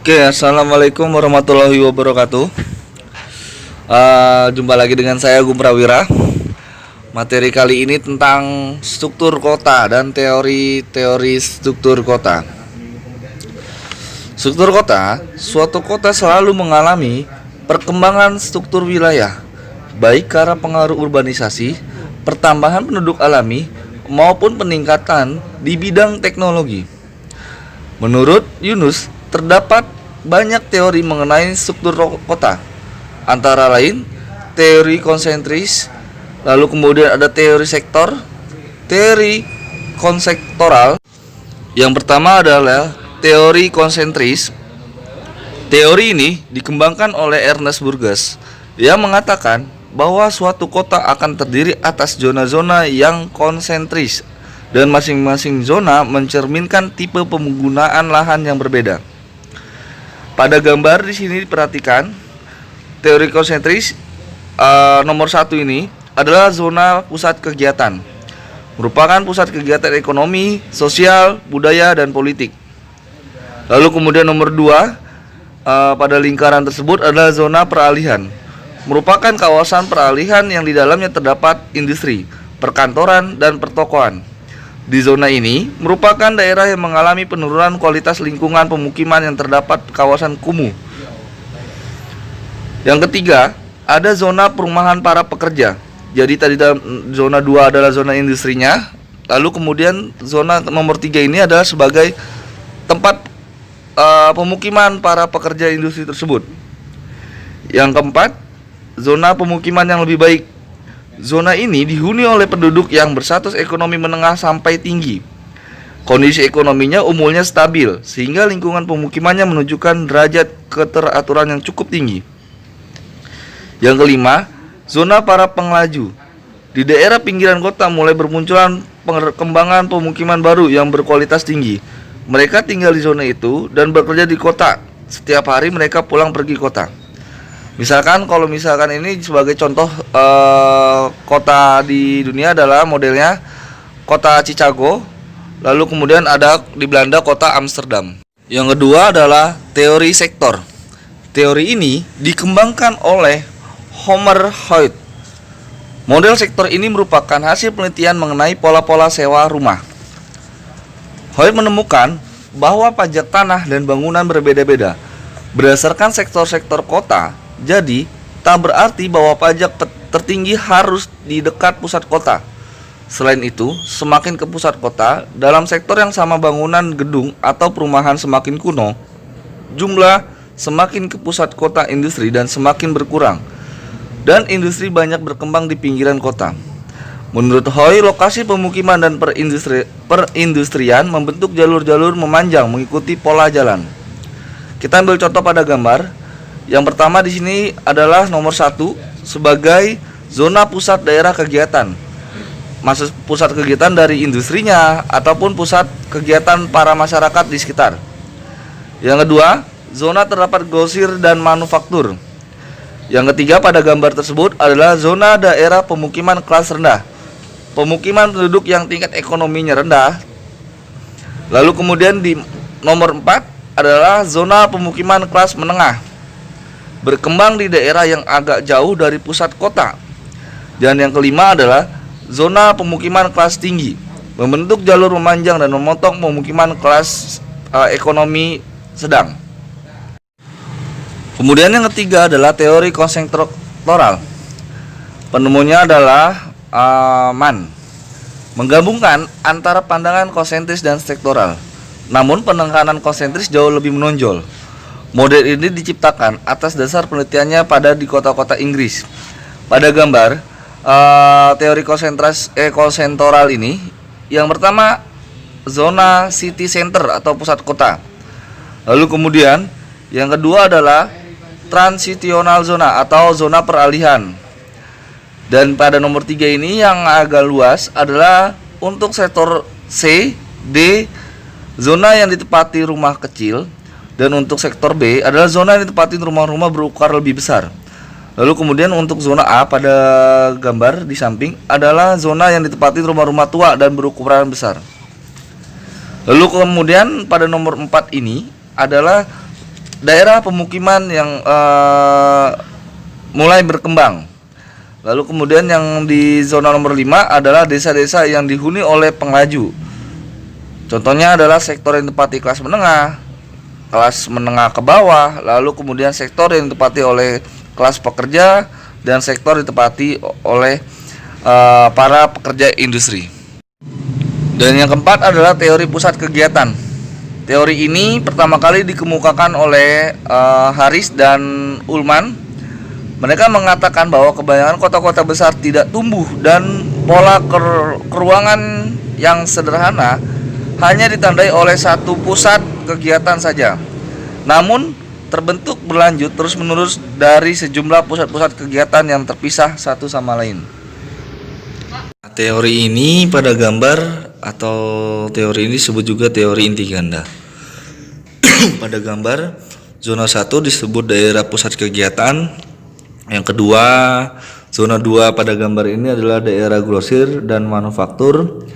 Oke, assalamualaikum warahmatullahi wabarakatuh. Jumpa lagi dengan saya Agung Prawira. Materi kali ini tentang struktur kota dan teori-teori struktur kota. Struktur kota, suatu kota selalu mengalami perkembangan struktur wilayah, baik karena pengaruh urbanisasi, pertambahan penduduk alami, maupun peningkatan di bidang teknologi. Menurut Yunus, terdapat banyak teori mengenai struktur kota, antara lain teori konsentris, lalu kemudian ada teori sektor, teori konsektoral. Yang pertama adalah teori konsentris. Teori ini dikembangkan oleh Ernest Burgess yang mengatakan bahwa suatu kota akan terdiri atas zona-zona yang konsentris dan masing-masing zona mencerminkan tipe penggunaan lahan yang berbeda. Pada gambar di sini diperhatikan teori konsentris nomor 1 ini adalah zona pusat kegiatan. Merupakan pusat kegiatan ekonomi, sosial, budaya, dan politik. Lalu kemudian nomor 2 pada lingkaran tersebut adalah zona peralihan. Merupakan kawasan peralihan yang di dalamnya terdapat industri, perkantoran, dan pertokoan. Di zona ini merupakan daerah yang mengalami penurunan kualitas lingkungan pemukiman yang terdapat kawasan kumuh. Yang ketiga, ada zona perumahan para pekerja. Jadi tadi zona 2 adalah zona industrinya. Lalu kemudian zona nomor 3 ini adalah sebagai tempat pemukiman para pekerja industri tersebut. Yang keempat, zona pemukiman yang lebih baik. Zona ini dihuni oleh penduduk yang berstatus ekonomi menengah sampai tinggi. Kondisi ekonominya umumnya stabil, sehingga lingkungan pemukimannya menunjukkan derajat keteraturan yang cukup tinggi. Yang kelima, zona para pengelaju. Di daerah pinggiran kota mulai bermunculan perkembangan pemukiman baru yang berkualitas tinggi. Mereka tinggal di zona itu dan bekerja di kota. Setiap hari mereka pulang pergi kota. Misalkan kalau misalkan ini sebagai contoh kota di dunia adalah modelnya kota Chicago, lalu kemudian ada di Belanda kota Amsterdam. Yang kedua adalah teori sektor. Teori ini dikembangkan oleh Homer Hoyt. Model sektor ini merupakan hasil penelitian mengenai pola-pola sewa rumah. Hoyt menemukan bahwa pajak tanah dan bangunan berbeda-beda berdasarkan sektor-sektor kota. Jadi, tak berarti bahwa pajak tertinggi harus di dekat pusat kota. Selain itu, semakin ke pusat kota, dalam sektor yang sama bangunan gedung atau perumahan semakin kuno, jumlah semakin ke pusat kota industri dan semakin berkurang. Dan industri banyak berkembang di pinggiran kota. Menurut Hoy, lokasi pemukiman dan perindustrian membentuk jalur-jalur memanjang mengikuti pola jalan. Kita ambil contoh pada gambar. Yang pertama di sini adalah nomor 1 sebagai zona pusat daerah kegiatan. Maksud pusat kegiatan dari industrinya ataupun pusat kegiatan para masyarakat di sekitar. Yang kedua, zona terdapat grosir dan manufaktur. Yang ketiga pada gambar tersebut adalah zona daerah pemukiman kelas rendah. Pemukiman penduduk yang tingkat ekonominya rendah. Lalu kemudian di nomor 4 adalah zona pemukiman kelas menengah, berkembang di daerah yang agak jauh dari pusat kota. Dan yang kelima adalah zona pemukiman kelas tinggi, membentuk jalur memanjang dan memotong pemukiman kelas ekonomi sedang. Kemudian yang ketiga adalah teori konsektoral. Penemunya adalah Mann, menggabungkan antara pandangan konsentris dan sektoral. Namun penekanan konsentris jauh lebih menonjol. Model ini diciptakan atas dasar penelitiannya di kota-kota Inggris. Pada gambar teori konsektoral ini, yang pertama zona city center atau pusat kota. Lalu kemudian yang kedua adalah transitional zona atau zona peralihan. Dan pada nomor 3 ini yang agak luas adalah untuk sektor C, D, zona yang ditempati rumah kecil. Dan untuk sektor B adalah zona yang ditempati rumah-rumah berukuran lebih besar. Lalu kemudian untuk zona A pada gambar di samping adalah zona yang ditempati rumah-rumah tua dan berukuran besar. Lalu kemudian pada nomor 4 ini adalah daerah pemukiman yang mulai berkembang. Lalu kemudian yang di zona nomor 5 adalah desa-desa yang dihuni oleh pengrajin. Contohnya adalah sektor yang ditempati kelas menengah ke bawah, lalu kemudian sektor yang ditempati oleh kelas pekerja, dan sektor ditempati oleh para pekerja industri. Dan yang keempat adalah teori pusat kegiatan. Teori ini pertama kali dikemukakan oleh Harris dan Ullman. Mereka mengatakan bahwa kebanyakan kota-kota besar tidak tumbuh dan pola keruangan yang sederhana hanya ditandai oleh satu pusat kegiatan saja. Namun terbentuk berlanjut terus-menerus dari sejumlah pusat-pusat kegiatan yang terpisah satu sama lain. Teori ini pada gambar atau teori ini disebut juga teori inti ganda. Pada gambar zona 1 disebut daerah pusat kegiatan. Yang kedua, zona 2 pada gambar ini adalah daerah grosir dan manufaktur.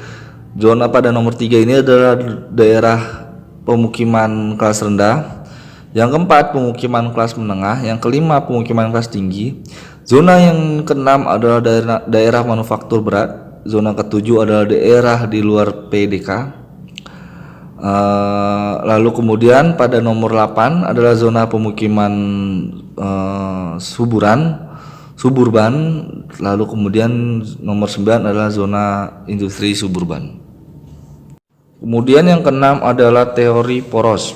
Zona pada nomor 3 ini adalah daerah pemukiman kelas rendah. Yang keempat, pemukiman kelas menengah. Yang kelima, pemukiman kelas tinggi. Zona yang keenam adalah daerah manufaktur berat. Zona ketujuh adalah daerah di luar PDK. Lalu kemudian pada nomor 8 adalah zona pemukiman suburban. Lalu kemudian nomor 9 adalah zona industri suburban. Kemudian yang keenam adalah teori poros.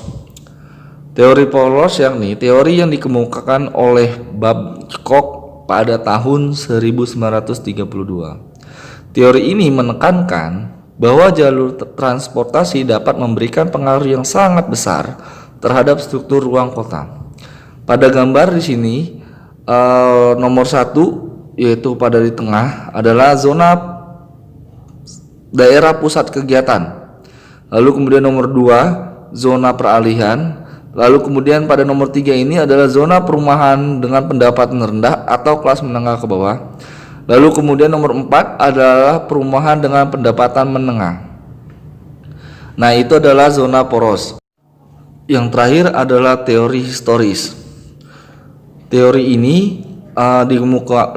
Teori poros yakni teori yang dikemukakan oleh Babcock pada tahun 1932. Teori ini menekankan bahwa jalur transportasi dapat memberikan pengaruh yang sangat besar terhadap struktur ruang kota. Pada gambar di sini nomor 1 yaitu pada di tengah adalah zona daerah pusat kegiatan. Lalu kemudian nomor 2 zona peralihan. Lalu kemudian pada nomor 3 ini adalah zona perumahan dengan pendapatan rendah atau kelas menengah ke bawah. Lalu kemudian nomor 4 adalah perumahan dengan pendapatan menengah. Nah, itu adalah zona poros. Yang terakhir adalah teori historis. Teori ini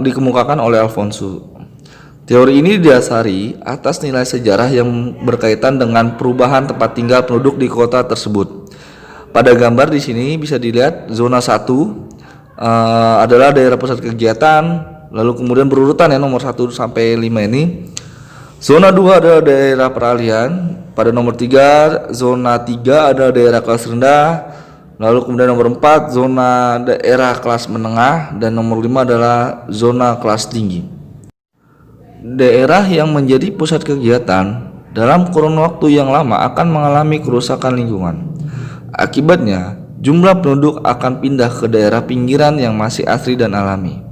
dikemukakan oleh Alfonso. Teori ini didasari atas nilai sejarah yang berkaitan dengan perubahan tempat tinggal penduduk di kota tersebut. Pada gambar di sini bisa dilihat zona 1 adalah daerah pusat kegiatan. Lalu kemudian berurutan ya nomor 1 sampai 5 ini. Zona 2 adalah daerah peralihan. Pada nomor 3, zona 3 adalah daerah kelas rendah. Lalu kemudian nomor 4 zona daerah kelas menengah, dan nomor 5 adalah zona kelas tinggi. Daerah yang menjadi pusat kegiatan dalam kurun waktu yang lama akan mengalami kerusakan lingkungan. Akibatnya, jumlah penduduk akan pindah ke daerah pinggiran yang masih asri dan alami.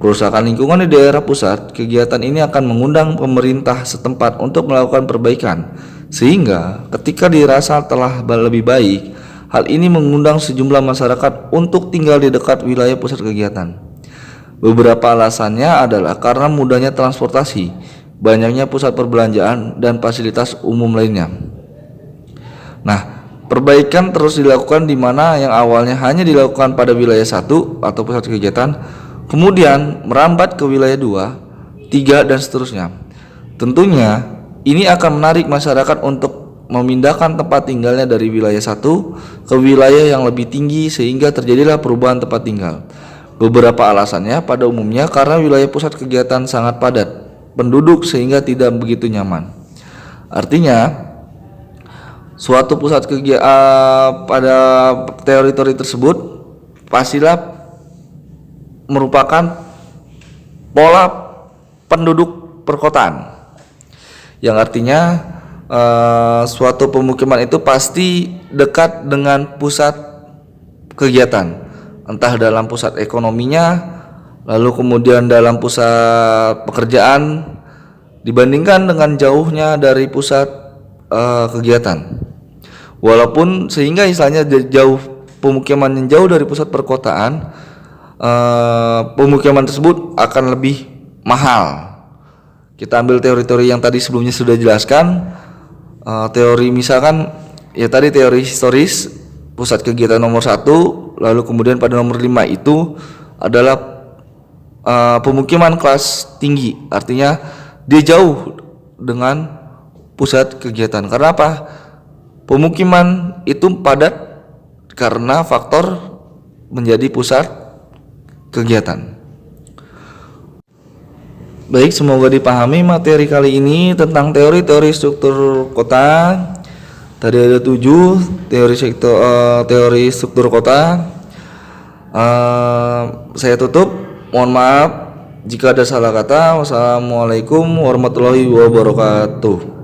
Kerusakan lingkungan di daerah pusat kegiatan ini akan mengundang pemerintah setempat untuk melakukan perbaikan, sehingga ketika dirasa telah lebih baik, hal ini mengundang sejumlah masyarakat untuk tinggal di dekat wilayah pusat kegiatan. Beberapa alasannya adalah karena mudahnya transportasi, banyaknya pusat perbelanjaan, dan fasilitas umum lainnya. Nah, perbaikan terus dilakukan di mana yang awalnya hanya dilakukan pada wilayah 1 atau pusat kegiatan, kemudian merambat ke wilayah 2, 3, dan seterusnya. Tentunya ini akan menarik masyarakat untuk memindahkan tempat tinggalnya dari wilayah 1 ke wilayah yang lebih tinggi, sehingga terjadilah perubahan tempat tinggal. Beberapa alasannya pada umumnya karena wilayah pusat kegiatan sangat padat penduduk sehingga tidak begitu nyaman. Artinya suatu pusat kegiatan pada teori-teori tersebut pastilah merupakan pola penduduk perkotaan, yang artinya suatu pemukiman itu pasti dekat dengan pusat kegiatan, entah dalam pusat ekonominya, lalu kemudian dalam pusat pekerjaan, dibandingkan dengan jauhnya dari pusat kegiatan. Walaupun sehingga istilahnya jauh pemukiman yang jauh dari pusat perkotaan, pemukiman tersebut akan lebih mahal. Kita ambil teori-teori yang tadi sebelumnya sudah jelaskan. Teori misalkan ya tadi teori historis, pusat kegiatan nomor 1, lalu kemudian pada nomor 5 itu adalah pemukiman kelas tinggi, artinya dia jauh dengan pusat kegiatan. Karena apa? Pemukiman itu padat karena faktor menjadi pusat kegiatan. Baik, semoga dipahami materi kali ini tentang teori-teori struktur kota. Tadi ada 7 teori struktur kota. Saya tutup. Mohon maaf jika ada salah kata. Wassalamualaikum warahmatullahi wabarakatuh.